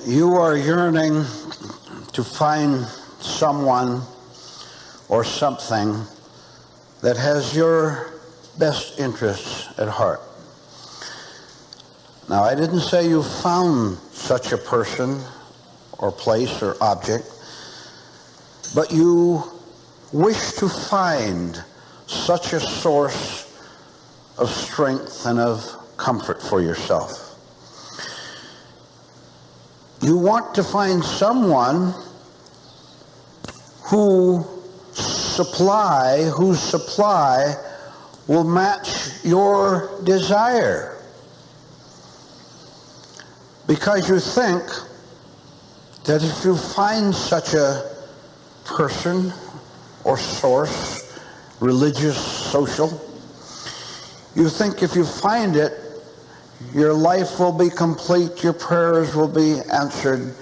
you are yearning to find someone or something that has your best interests at heart. Now, I didn't say you found such a person or place or object, but you wish to find such a source of strength and of comfort for yourself. You want to find someone whose supply will match your desire. Because you think that if you find such a person or source, religious, social, you think if you find it, your life will be complete, your prayers will be answered,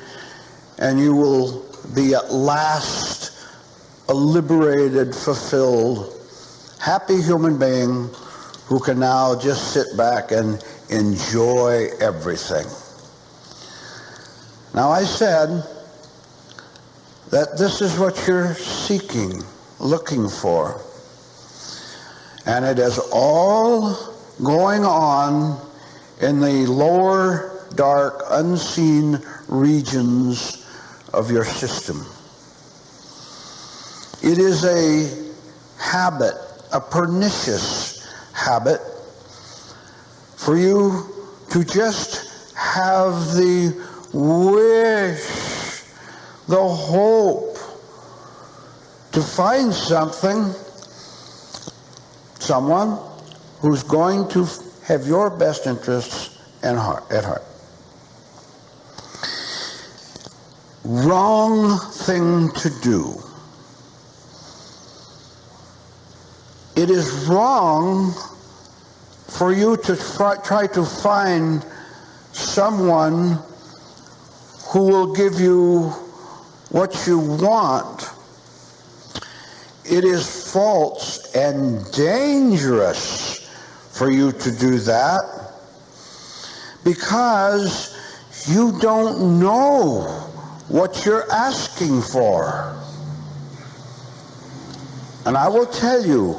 and you will be at last a liberated, fulfilled, happy human being who can now just sit back and enjoy everything. Now, I said that this is what you're seeking, looking for. And it is all going on in the lower, dark, unseen regions of your system. It is a habit, a pernicious habit, for you to just have the wish, the hope to find something, someone who's going to have your best interests at heart. Wrong thing to do. It is wrong for you to try to find someone who will give you what you want. It is false and dangerous for you to do that because you don't know what you're asking for. And I will tell you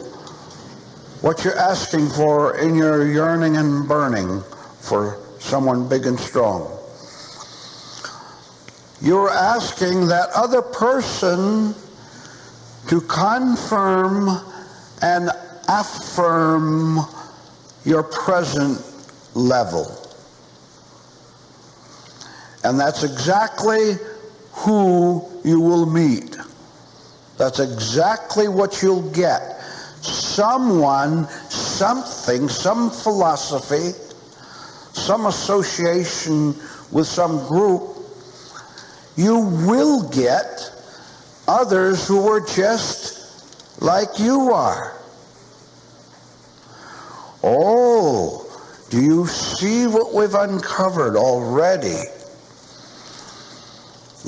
what you're asking for in your yearning and burning for someone big and strong. You're asking that other person to confirm and affirm your present level. And that's exactly who you will meet. That's exactly what you'll get. Someone, something, some philosophy, some association with some group. You will get others who are just like you are. Oh, do you see what we've uncovered already?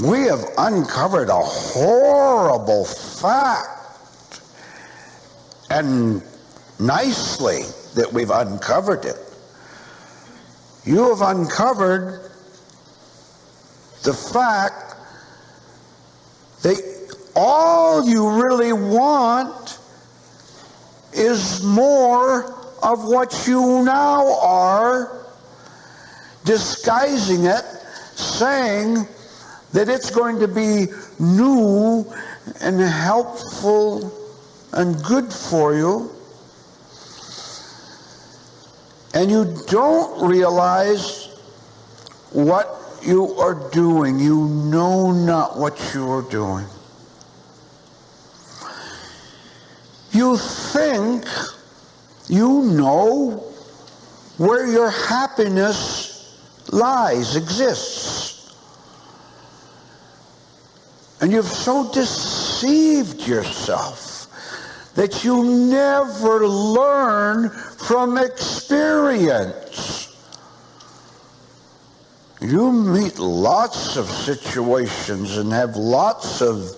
We have uncovered a horrible fact, and nicely that we've uncovered it. You have uncovered the fact that all you really want is more of what you now are, disguising it, saying that it's going to be new and helpful and good for you. And you don't realize what you are doing. You know not what you are doing. You think you know where your happiness lies, exists. And you've so deceived yourself that you never learn from experience. You meet lots of situations and have lots of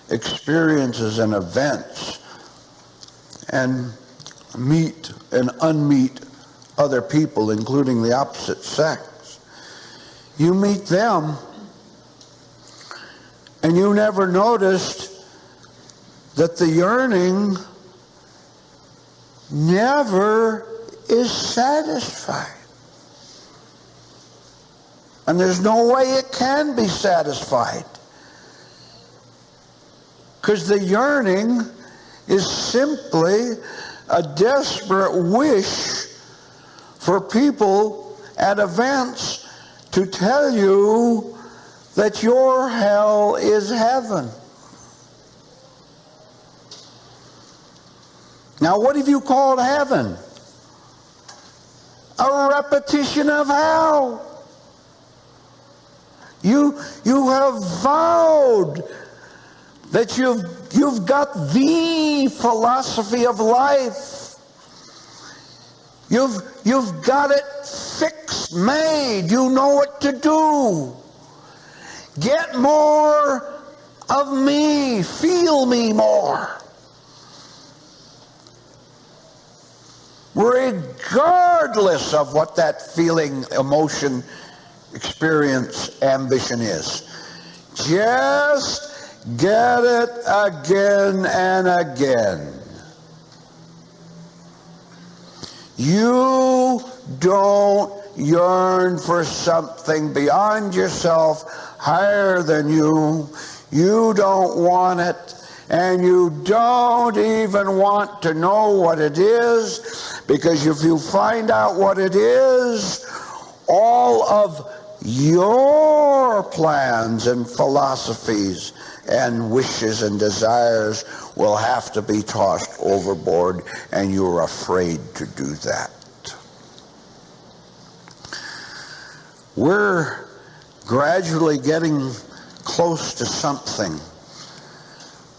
experiences and events and meet and unmeet other people, including the opposite sex. You meet them And you never noticed that the yearning never is satisfied. And there's no way it can be satisfied. Because the yearning is simply a desperate wish for people at events to tell you that your hell is heaven. Now, what have you called heaven? A repetition of hell. You have vowed that you've got the philosophy of life. You've got it fixed, made. You know what to do. Get more of me. Feel me more. Regardless of what that feeling, emotion, experience, ambition is. Just get it again and again. You don't yearn for something beyond yourself, higher than you. You don't want it, and you don't even want to know what it is, because if you find out what it is, all of your plans and philosophies and wishes and desires will have to be tossed overboard, and you're afraid to do that. We're gradually getting close to something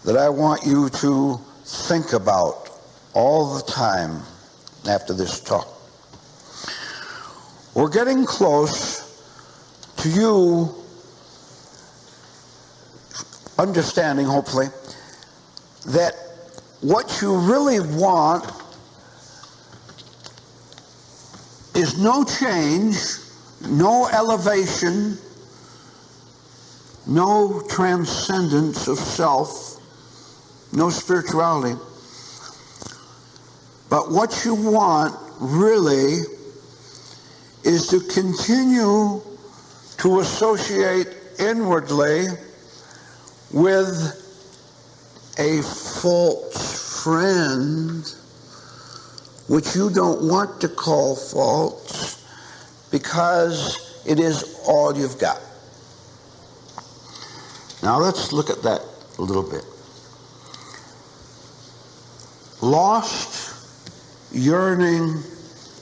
that I want you to think about all the time after this talk. We're getting close to you understanding, hopefully, that what you really want is no change, no elevation, no transcendence of self, no spirituality. But what you want really is to continue to associate inwardly with a false friend, which you don't want to call false, because it is all you've got. Now let's look at that a little bit. Lost, yearning,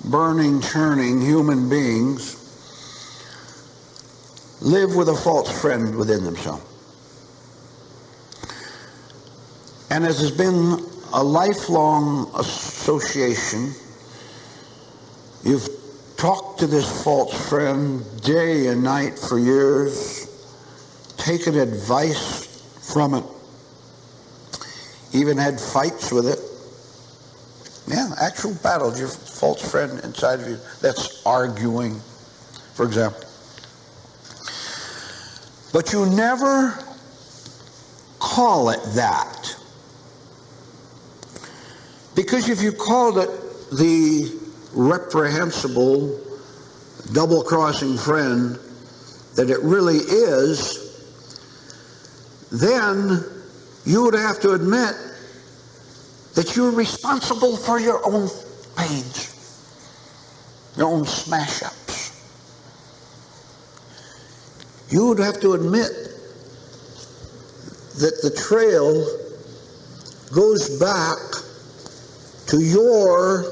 burning, churning human beings live with a false friend within themselves. And it has been a lifelong association. You've talked to this false friend day and night for years, taken advice from it, even had fights with it. Yeah, actual battles, your false friend inside of you that's arguing, for example. But you never call it that. Because if you called it the reprehensible, double-crossing friend that it really is, then you would have to admit that you're responsible for your own pains, your own smash-ups. You would have to admit that the trail goes back to your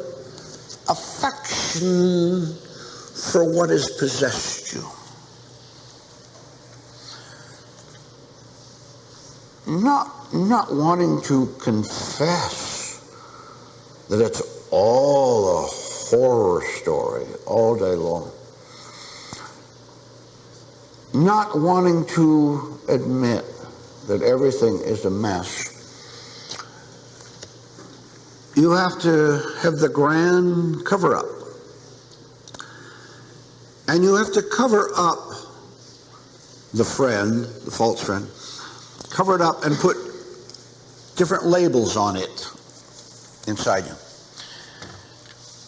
affection for what has possessed you. Not wanting to confess that it's all a horror story all day long. Not wanting to admit that everything is a mess. You have to have the grand cover-up. And you have to cover up the friend, the false friend, cover it up and put different labels on it inside you.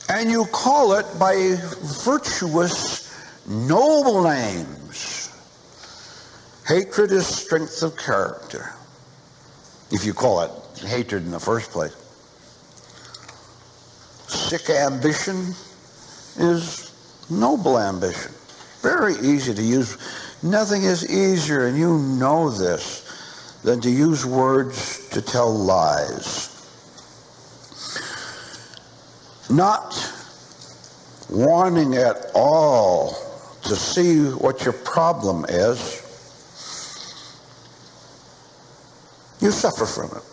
And you call it by virtuous, noble names. Hatred is strength of character, if you call it hatred in the first place. Sick ambition is noble ambition. Very easy to use. Nothing is easier, and you know this, than to use words to tell lies. Not wanting at all to see what your problem is, you suffer from it.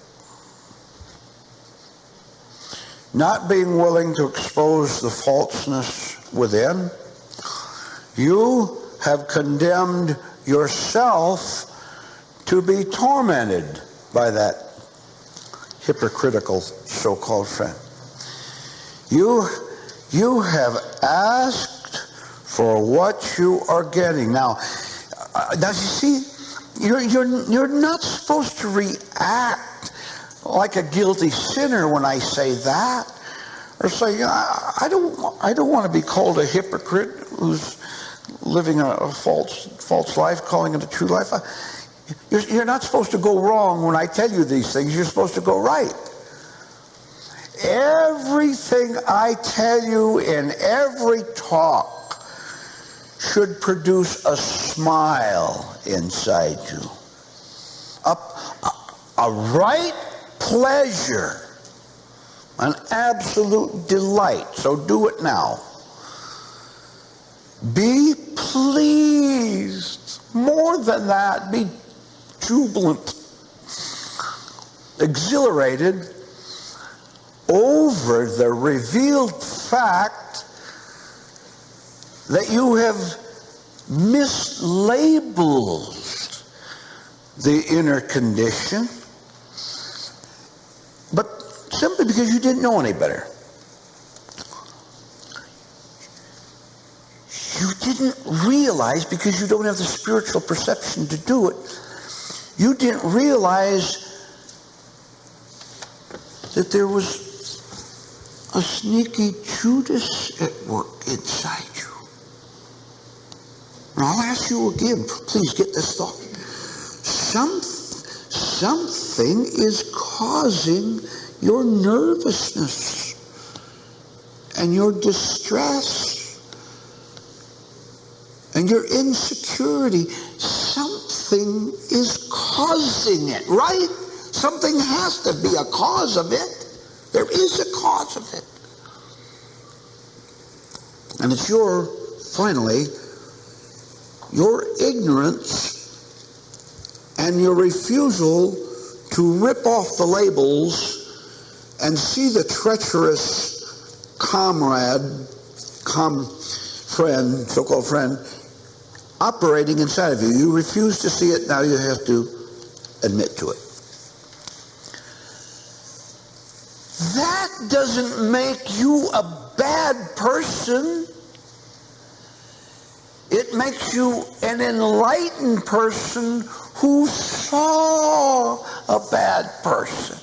Not being willing to expose the falseness within, you have condemned yourself to be tormented by that hypocritical so-called friend. You have asked for what you are getting. Now you see, you're not supposed to react like a guilty sinner when I say that, or say, I don't want to be called a hypocrite who's living a false life, calling it a true life. You're not supposed to go wrong when I tell you these things. You're supposed to go right. Everything I tell you in every talk should produce a smile inside you. A right pleasure, an absolute delight. So do it now. Be pleased. More than that, be jubilant, exhilarated over the revealed fact that you have mislabeled the inner condition, but simply because you didn't know any better. You didn't realize, because you don't have the spiritual perception to do it, you didn't realize that there was a sneaky Judas at work inside you. And I'll ask you again, please get this thought. Something is causing your nervousness and your distress and your insecurity. Something is causing it, right? Something has to be a cause of it. There is a cause of it. And it's finally, your ignorance and your refusal to rip off the labels and see the treacherous friend, so-called friend, operating inside of you. You refuse to see it, now you have to admit to it. That doesn't make you a bad person. It makes you an enlightened person who saw a bad person.